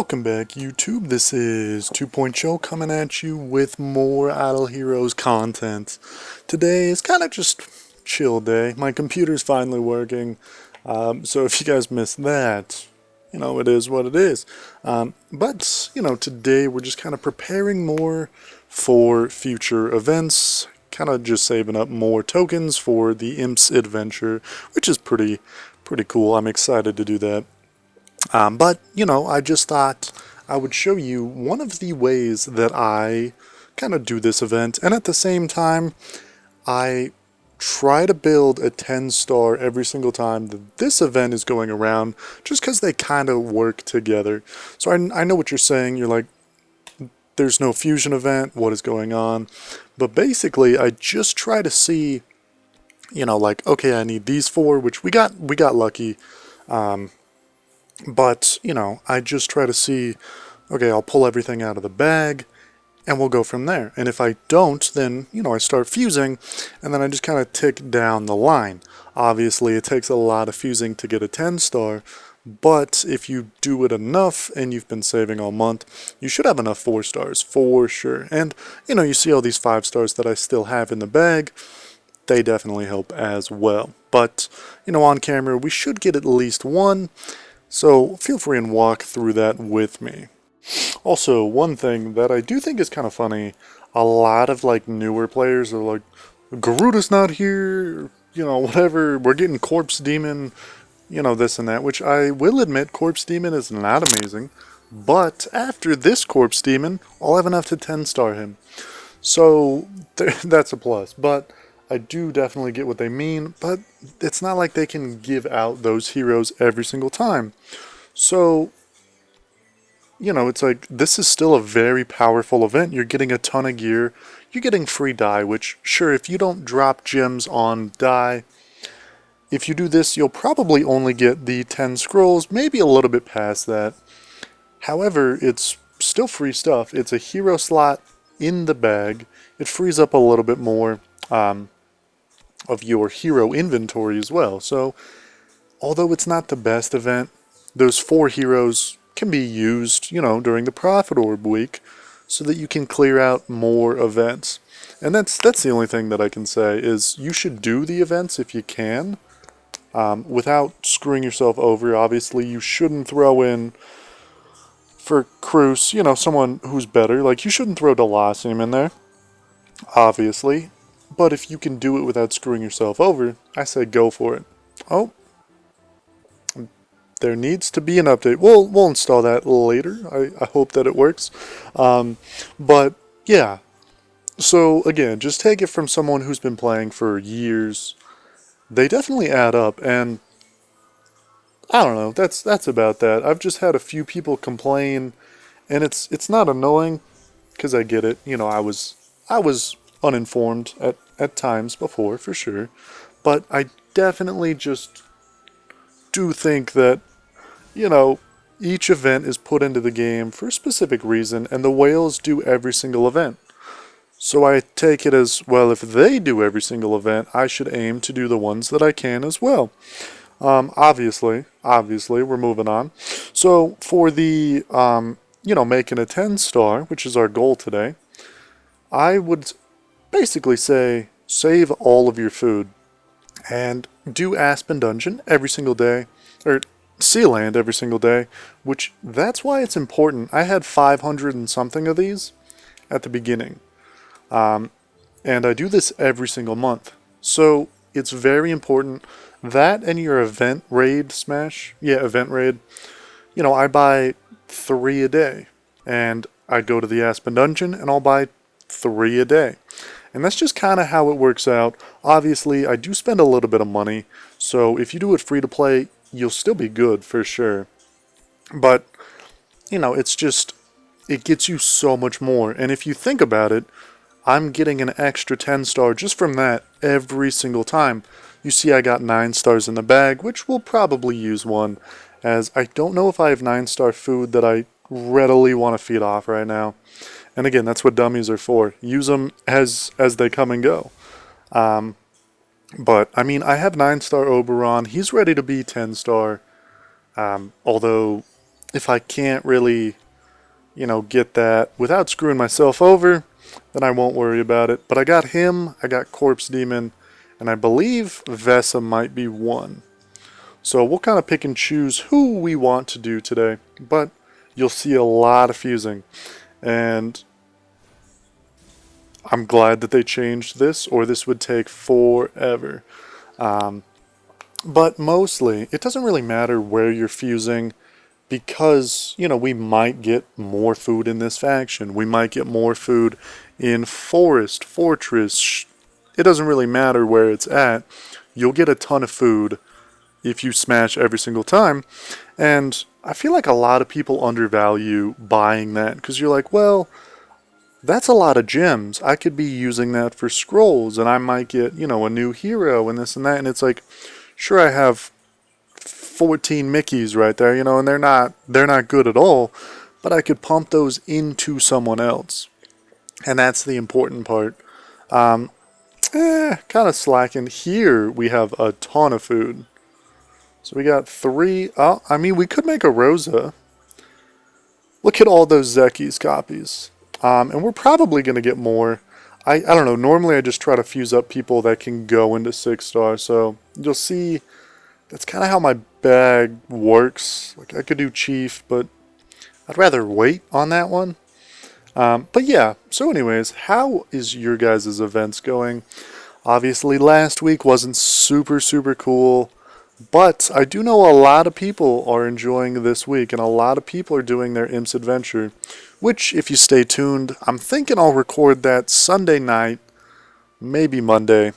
Welcome back, YouTube. This is 2.0 Show coming at you with more Idle Heroes content. Today is kind of just chill day. My computer's finally working, so if you guys missed that, it is what it is. Today we're just kind of preparing more for future events, kind of just saving up more tokens for the Imps adventure, which is pretty cool. I'm excited to do that. I just thought I would show you one of the ways that I kind of do this event, and at the same time, I try to build a 10-star every single time that this event is going around, just because they kind of work together. So I know what you're saying. You're like, there's no fusion event, what is going on? But basically, I just try to see, okay, I need these four, which we got lucky. I just try to see, okay, I'll pull everything out of the bag, and we'll go from there. And if I don't, then, I start fusing, and then I just kind of tick down the line. Obviously, it takes a lot of fusing to get a 10-star, but if you do it enough, and you've been saving all month, you should have enough 4-stars, for sure. And, you see all these 5-stars that I still have in the bag, they definitely help as well. But, on camera, we should get at least one. So feel free and walk through that with me. Also, one thing that I do think is kind of funny, a lot of newer players are like, Garuda's not here, whatever, we're getting Corpse Demon, this and that, which I will admit Corpse Demon is not amazing, but after this Corpse Demon, I'll have enough to 10-star him. So that's a plus, but I do definitely get what they mean, but it's not like they can give out those heroes every single time. So, it's like, this is still a very powerful event. You're getting a ton of gear. You're getting free dye, which, sure, if you don't drop gems on dye, if you do this, you'll probably only get the 10 scrolls, maybe a little bit past that. However, it's still free stuff. It's a hero slot in the bag. It frees up a little bit more of your hero inventory as well. So, although it's not the best event, those 4 heroes can be used, during the Prophet Orb week so that you can clear out more events. And that's the only thing that I can say is you should do the events if you can, without screwing yourself over. Obviously, you shouldn't throw in, for Cruz, someone who's better. Like, you shouldn't throw Delasium in there, obviously. But if you can do it without screwing yourself over, I say go for it. Oh, there needs to be an update. We'll install that later. I hope that it works. But yeah, so again, just take it from someone who's been playing for years. They definitely add up, and I don't know. That's about that. I've just had a few people complain, and it's not annoying because I get it. I was uninformed at times before, for sure, but I definitely just do think that, each event is put into the game for a specific reason, and the whales do every single event. So I take it as, well, if they do every single event, I should aim to do the ones that I can as well. Obviously, we're moving on. So for the, making a 10-star, which is our goal today, I would basically say save all of your food and do Aspen Dungeon every single day, or Sealand every single day, which that's why it's important. I had 500 and something of these at the beginning, and I do this every single month. So it's very important that and your event raid smash, event raid, I buy 3 a day, and I go to the Aspen Dungeon and I'll buy 3 a day. And that's just kind of how it works out. Obviously, I do spend a little bit of money, so if you do it free to play, you'll still be good for sure. But, it's just, it gets you so much more. And if you think about it, I'm getting an extra 10-star just from that every single time. You see I got 9 stars in the bag, which we'll probably use one, as I don't know if I have 9-star food that I readily want to feed off right now. And again, that's what dummies are for. Use them as they come and go. But, I have 9-star Oberon. He's ready to be 10-star. Although if I can't really, get that without screwing myself over, then I won't worry about it. But I got him, I got Corpse Demon, and I believe Vesa might be one. So we'll kind of pick and choose who we want to do today. But you'll see a lot of fusing. And I'm glad that they changed this, or this would take forever. But mostly, it doesn't really matter where you're fusing, because, we might get more food in this faction. We might get more food in Forest, Fortress. It doesn't really matter where it's at. You'll get a ton of food if you smash every single time. And I feel like a lot of people undervalue buying that, because you're like, well, that's a lot of gems. I could be using that for scrolls, and I might get, a new hero and this and that. And it's like, sure, I have 14 Mickeys right there, and they're not good at all, but I could pump those into someone else. And that's the important part. Kind of slacking. Here we have a ton of food. So we got 3. Oh, I mean, we could make a Rosa. Look at all those Zeki's copies. And we're probably going to get more. I don't know. Normally I just try to fuse up people that can go into 6-star. So you'll see that's kind of how my bag works. Like, I could do Chief, but I'd rather wait on that one. But yeah, so anyways, how is your guys' events going? Obviously last week wasn't super cool, but I do know a lot of people are enjoying this week, and a lot of people are doing their Imps Adventure, which, if you stay tuned, I'm thinking I'll record that Sunday night, maybe Monday.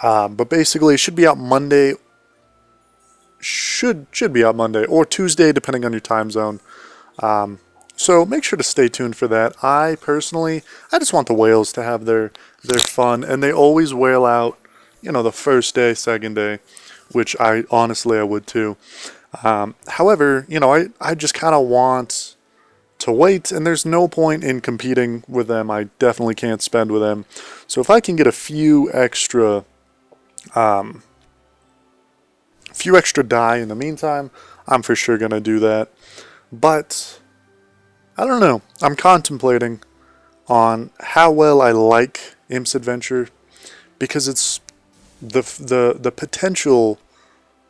But basically it should be out Monday. Should be out Monday or Tuesday, depending on your time zone. So make sure to stay tuned for that. I just want the whales to have their fun, and they always whale out, the first day, second day, which I would too. However, I just kind of want to wait, and there's no point in competing with them. I definitely can't spend with them. So if I can get a few extra die in the meantime, I'm for sure gonna do that. But I don't know. I'm contemplating on how well I like Imps Adventure, because it's the potential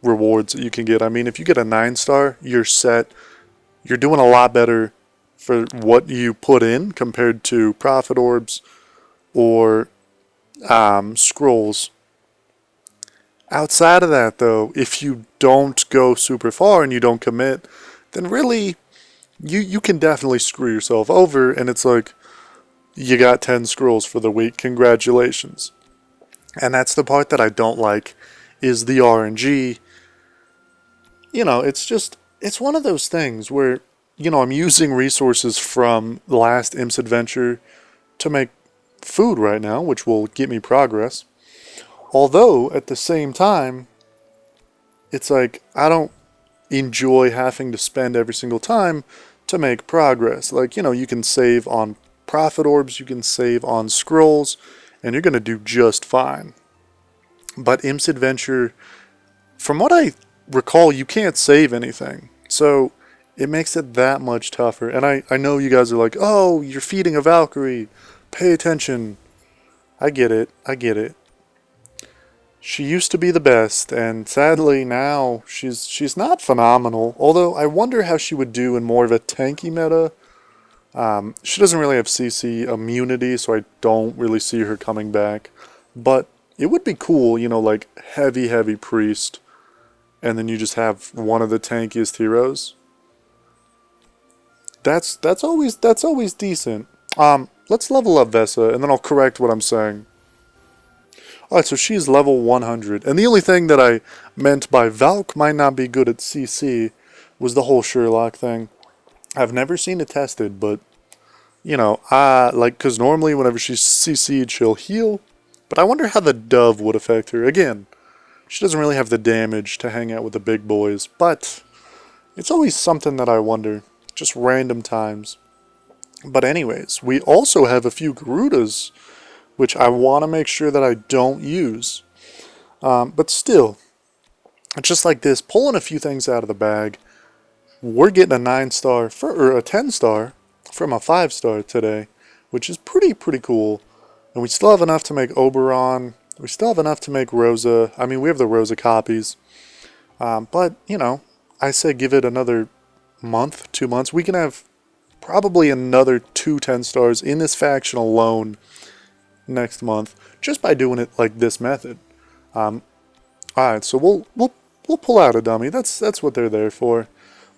rewards that you can get. I mean, if you get a 9-star, you're set. You're doing a lot better for what you put in compared to Prophet Orbs or Scrolls. Outside of that, though, if you don't go super far and you don't commit, then really you can definitely screw yourself over, and it's like, you got 10 scrolls for the week, congratulations. And that's the part that I don't like, is the RNG. It's one of those things where, I'm using resources from the last Imps Adventure to make food right now, which will get me progress. Although, at the same time, it's like, I don't enjoy having to spend every single time to make progress. Like, you can save on Prophet Orbs, you can save on Scrolls, and you're going to do just fine. But Imps Adventure, from what I recall, you can't save anything. So it makes it that much tougher. And I know you guys are like, oh, you're feeding a Valkyrie. Pay attention. I get it. She used to be the best, and sadly now she's not phenomenal. Although I wonder how she would do in more of a tanky meta. She doesn't really have CC immunity, so I don't really see her coming back. But it would be cool, like heavy priest, and then you just have one of the tankiest heroes. That's always decent. Let's level up Vesa, and then I'll correct what I'm saying. Alright, so she's level 100. And the only thing that I meant by Valk might not be good at CC was the whole Sherlock thing. I've never seen it tested, but, because normally whenever she's CC'd, she'll heal. But I wonder how the dove would affect her. Again, she doesn't really have the damage to hang out with the big boys, but it's always something that I wonder. Just random times. But anyways, we also have a few Garudas, which I want to make sure that I don't use. But still, just like this, pulling a few things out of the bag, we're getting a 9-star or a 10-star from a 5-star today, which is pretty cool. And we still have enough to make Oberon. We still have enough to make Rosa. I mean, we have the Rosa copies. But, you know, I say give it another month, 2 months. We can have probably another 2 10-stars in this faction alone next month, just by doing it like this method. Alright, so we'll pull out a dummy. That's what they're there for.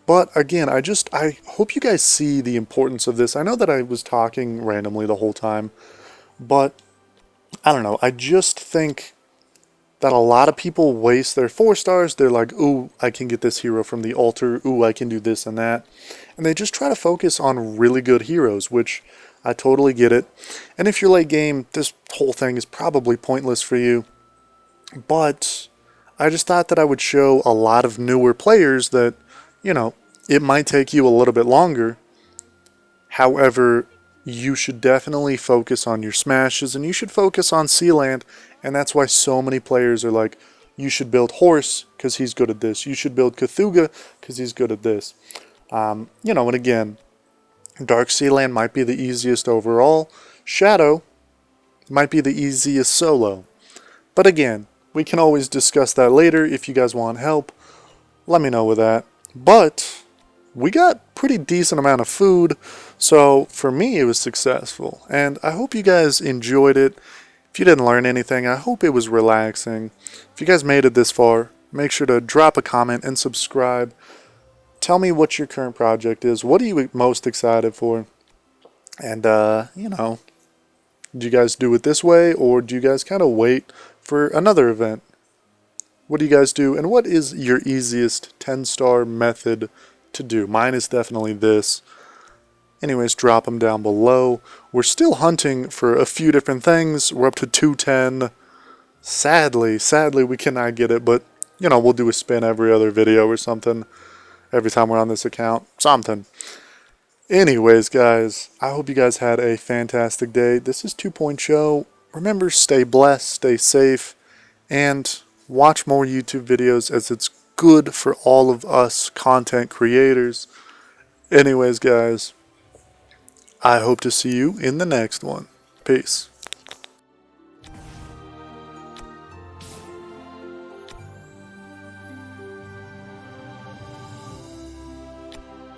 But again, I hope you guys see the importance of this. I know that I was talking randomly the whole time, but I don't know. I just think that a lot of people waste their 4 stars. They're like, ooh, I can get this hero from the altar. Ooh, I can do this and that. And they just try to focus on really good heroes, which I totally get it. And if you're late game, this whole thing is probably pointless for you. But I just thought that I would show a lot of newer players that, you know, it might take you a little bit longer. However, you should definitely focus on your smashes, and you should focus on Sealand, and that's why so many players are like, you should build Horse because he's good at this. You should build Cthulhu because he's good at this. You know, and again, Dark Sealand might be the easiest overall. Shadow might be the easiest solo. But again, we can always discuss that later. If you guys want help, let me know with that. But we got pretty decent amount of food, so for me it was successful. And I hope you guys enjoyed it. If you didn't learn anything, I hope it was relaxing. If you guys made it this far, make sure to drop a comment and subscribe. Tell me what your current project is. What are you most excited for? And, you know, do you guys do it this way, or do you guys kind of wait for another event? What do you guys do, and what is your easiest 10-star method to do? Mine is definitely this. Anyways, drop them down below. We're still hunting for a few different things. We're up to 210. Sadly, we cannot get it, but, you know, we'll do a spin every other video or something. Every time we're on this account. Something. Anyways, guys, I hope you guys had a fantastic day. This is 2 Point Show. Remember, stay blessed, stay safe, and watch more YouTube videos, as it's good for all of us content creators. Anyways, guys, I hope to see you in the next one. Peace.